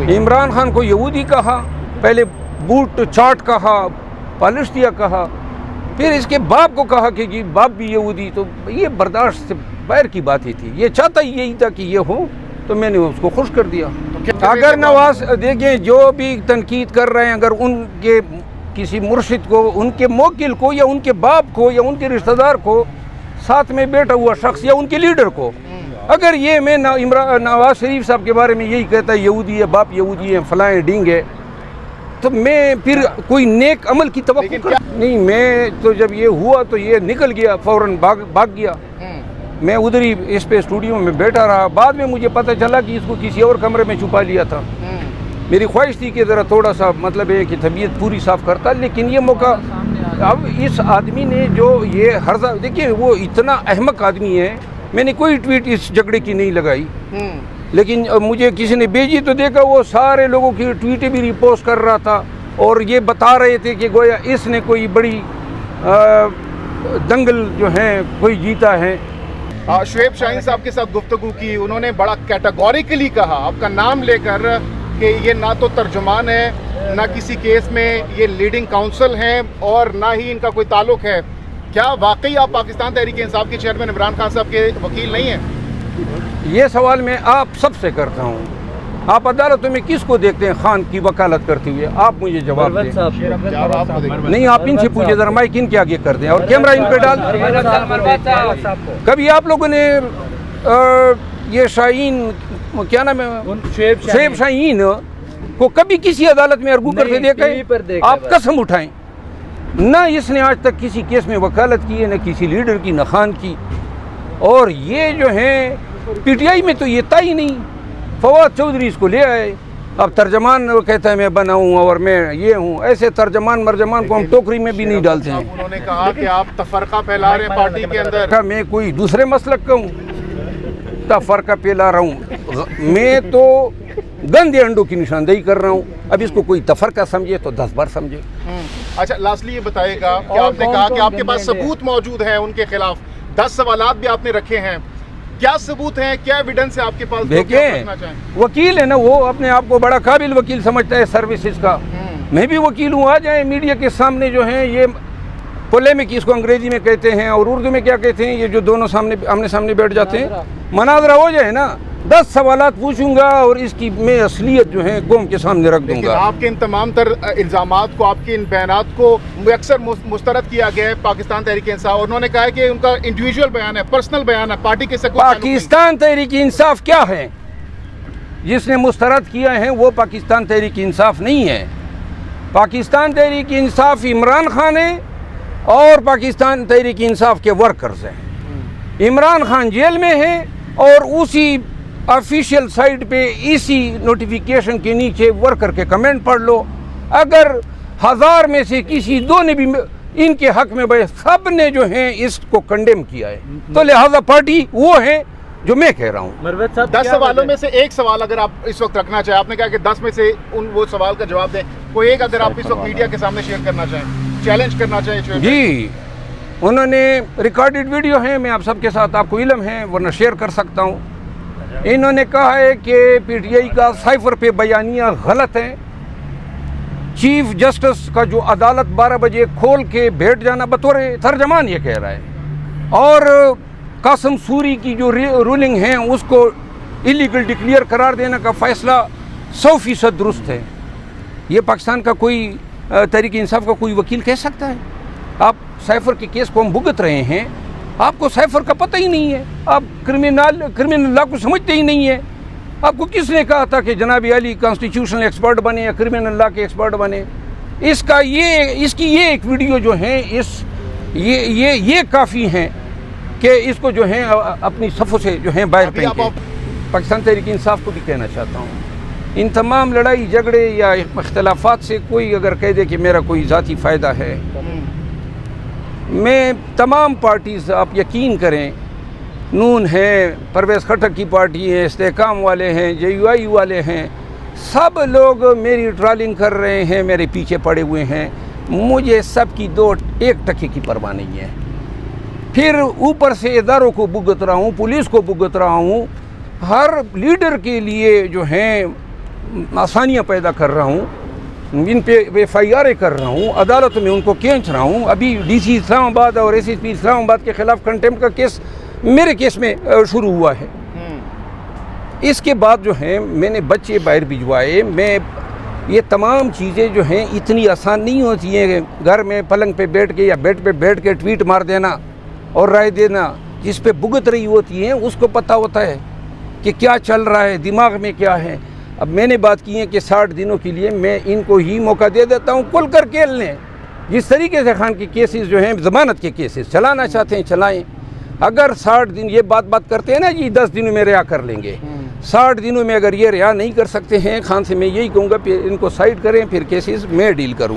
عمران خان کو یہودی کہا، پہلے بوٹ چاٹ کہا، پالشتیا کہا، پھر اس کے باپ کو کہا کہ جی باپ بھی یہودی، تو یہ برداشت سے باہر کی بات ہی تھی. یہ چاہتا ہی یہی تھا کہ یہ ہو، تو میں نے اس کو خوش کر دیا. اگر نواز دیکھیں جو بھی تنقید کر رہے ہیں، اگر ان کے کسی مرشد کو، ان کے موکل کو، یا ان کے باپ کو، یا ان کے رشتہ دار کو، ساتھ میں بیٹھا ہوا شخص یا ان کے لیڈر کو، اگر یہ میں نواز شریف صاحب کے بارے میں یہی کہتا ہے یہودی ہے، باپ یہودی ہے، فلائیں ڈینگ ہے، تو میں پھر کوئی نیک عمل کی توقع نہیں. میں تو جب یہ ہوا تو یہ نکل گیا، فوراً بھاگ گیا. میں ادھر ہی اس پہ اسٹوڈیو میں بیٹھا رہا. بعد میں مجھے پتہ چلا کہ اس کو کسی اور کمرے میں چھپا لیا تھا. میری خواہش تھی کہ ذرا تھوڑا سا مطلب ہے کہ طبیعت پوری صاف کرتا، لیکن یہ موقع اب اس آدمی نے جو یہ ہرزہ، دیکھیے وہ اتنا احمق آدمی ہے. میں نے کوئی ٹویٹ اس جھگڑے کی نہیں لگائی، لیکن مجھے کسی نے بھیجی تو دیکھا وہ سارے لوگوں کی ٹویٹیں بھی ریپوسٹ کر رہا تھا، اور یہ بتا رہے تھے کہ گویا اس نے کوئی بڑی دنگل جو ہیں کوئی جیتا ہے. شعیب شاہین صاحب کے ساتھ گفتگو کی، انہوں نے بڑا کیٹیگوریکلی کہا آپ کا نام لے کر کہ یہ نہ تو ترجمان ہے، نہ کسی کیس میں یہ لیڈنگ کاؤنسل ہیں، اور نہ ہی ان کا کوئی تعلق ہے. کیا واقعی آپ پاکستان تحریک انصاف کے چیئرمین عمران خان صاحب کے وکیل نہیں ہیں؟ یہ سوال میں آپ سب سے کرتا ہوں. آپ عدالتوں میں کس کو دیکھتے ہیں خان کی وکالت کرتے ہوئے؟ آپ مجھے جواب دیں. نہیں، آپ ان سے پوچھیں ذرا، مائک ان کے آگے کر دیں اور کیمرہ ان پہ ڈال. کبھی آپ لوگوں نے یہ شاہین، کیا نام ہے، شعیب شاہین کو کبھی کسی عدالت میں ارگو کرتے دیکھا ہے؟ آپ قسم اٹھائیں، نہ اس نے آج تک کسی کیس میں وکالت کی ہے، نہ کسی لیڈر کی، نہ خان کی. اور یہ جو ہیں پی ٹی آئی میں تو یہ طے ہی نہیں. فواد چودھری اس کو لے آئے، اب ترجمان وہ کہتا ہے میں بناؤں اور میں یہ ہوں. ایسے ترجمان مرجمان کو ہم ٹوکری میں بھی نہیں ڈالتے ہیں. انہوں نے کہا کہ آپ تفرقہ پھیلا رہے ہیں پارٹی کے اندر. میں کوئی دوسرے مسلک کا ہوں تفرقہ پھیلا رہا ہوں؟ میں تو گندے انڈوں کی نشاندہی کر رہا ہوں. اب اس کو کوئی تفرقہ سمجھے تو 10 بار سمجھے. اچھا، لاسٹلی یہ بتائے گا کہ آپ نے کہا کہ آپ کے پاس ثبوت موجود ہے ان کے خلاف، 10 سوالات بھی آپ نے رکھے ہیں. کیا ثبوت ہیں، کیا ایویڈنس ہے آپ کے پاس؟ دیکھیں، وکیل ہے نا، وہ اپنے آپ کو بڑا قابل وکیل سمجھتا ہے سروسز کا. میں بھی وکیل ہوں. آ جائیں میڈیا کے سامنے، جو ہیں یہ پولیمک اس کو انگریزی میں کہتے ہیں، اور اردو میں کیا کہتے ہیں، یہ جو دونوں آمنے سامنے بیٹھ جاتے ہیں، مناظرہ ہو جائے نا. 10 سوالات پوچھوں گا اور اس کی میں اصلیت جو ہے قوم کے سامنے رکھ دوں گا. آپ کے ان تمام تر الزامات کو، آپ کے ان بیانات کو اکثر مسترد کیا گیا ہے پاکستان تحریک انصاف، اور انہوں نے کہا ہے کہ ان کا انڈیویجول بیان ہے، پرسنل بیان ہے، پارٹی کے ساتھ. پاکستان تحریک انصاف کیا ہے؟ جس نے مسترد کیا ہے وہ پاکستان تحریک انصاف نہیں ہے. پاکستان تحریک انصاف عمران خان ہے اور پاکستان تحریک انصاف کے ورکرز ہیں. عمران خان جیل میں ہے، اور اسی آفیشیل سائٹ پہ اسی نوٹیفیکیشن کے نیچے ورکر کے کمنٹ پڑھ لو. اگر 1000 میں سے کسی 2 نے بھی ان کے حق میں سب نے جو ہیں اس کو کنڈیم کیا ہے، تو لہذا پارٹی وہ ہے جو میں کہہ رہا ہوں. 10 سوالوں میں سے ایک سوال اگر آپ اس وقت رکھنا چاہیں، آپ نے کہا کہ 10 میں سے وہ سوال کا جواب دیں، کوئی ایک اگر آپ اس وقت میڈیا کے سامنے شیئر کرنا چاہیں، چیلنج کرنا چاہیں. جی، انہوں نے ریکارڈڈ ویڈیو ہیں، میں آپ سب کے ساتھ، آپ کو علم ہے ورنہ شیئر کر سکتا ہوں. انہوں نے کہا ہے کہ پی ٹی آئی کا سائفر پہ بیانیہ غلط ہے. چیف جسٹس کا جو عدالت 12 بجے کھول کے بیٹھ جانا بطور ترجمان یہ کہہ رہا ہے، اور قاسم سوری کی جو رولنگ ہیں اس کو ایلیگل ڈکلیئر قرار دینے کا فیصلہ 100% درست ہے. یہ پاکستان کا کوئی تحریک انصاف کا کوئی وکیل کہہ سکتا ہے؟ آپ سائفر کے کیس کو ہم بھگت رہے ہیں، آپ کو سائفر کا پتہ ہی نہیں ہے، آپ کرمنل لا کو سمجھتے ہی نہیں ہے. آپ کو کس نے کہا تھا کہ جناب علی کانسٹیٹیوشنل ایکسپرٹ بنے یا کرمنل لا کے ایکسپرٹ بنے؟ اس کی یہ ایک ویڈیو جو ہیں یہ کافی ہیں کہ اس کو جو ہیں اپنی صفوں سے جو ہیں باہر پھینکیں. پاکستان تحریک انصاف کو بھی کہنا چاہتا ہوں، ان تمام لڑائی جھگڑے یا اختلافات سے کوئی اگر کہہ دے کہ میرا کوئی ذاتی فائدہ ہے، میں تمام پارٹیز، آپ یقین کریں، نون ہے، پرویز خٹک کی پارٹی ہے، استحکام والے ہیں، جے یو آئی والے ہیں، سب لوگ میری ٹرالنگ کر رہے ہیں، میرے پیچھے پڑے ہوئے ہیں. مجھے سب کی 1 ٹکے کی پرواہ نہیں ہے. پھر اوپر سے اداروں کو بھگت رہا ہوں، پولیس کو بھگت رہا ہوں. ہر لیڈر کے لیے جو ہیں آسانیاں پیدا کر رہا ہوں, ان پہ FIR کر رہا ہوں, عدالت میں ان کو کھینچ رہا ہوں. ابھی DC اسلام آباد اور SSP اسلام آباد کے خلاف کنٹمپٹ کا کیس میرے کیس میں شروع ہوا ہے. اس کے بعد جو ہیں میں نے بچے باہر بھجوائے. میں یہ تمام چیزیں جو ہیں اتنی آسان نہیں ہوتی ہیں کہ گھر میں پلنگ پہ بیٹھ کے یا بیڈ پہ بیٹھ کے ٹویٹ مار دینا اور رائے دینا. جس پہ بھگت رہی ہوتی ہیں اس کو پتہ ہوتا ہے کہ کیا چل رہا ہے, دماغ میں کیا ہے. اب میں نے بات کی ہے کہ 60 دنوں کے لیے میں ان کو ہی موقع دے دیتا ہوں, کھل کر کھیل لیں. جس طریقے سے خان کے کیسز جو ہیں ضمانت کے کیسز چلانا چاہتے ہیں چلائیں. اگر 60 دن یہ بات کرتے ہیں نا جی 10 دنوں میں رہا کر لیں گے, 60 دنوں میں اگر یہ رہا نہیں کر سکتے ہیں, خان سے میں یہی کہوں گا پھر ان کو سائڈ کریں, پھر کیسز میں ڈیل کروں.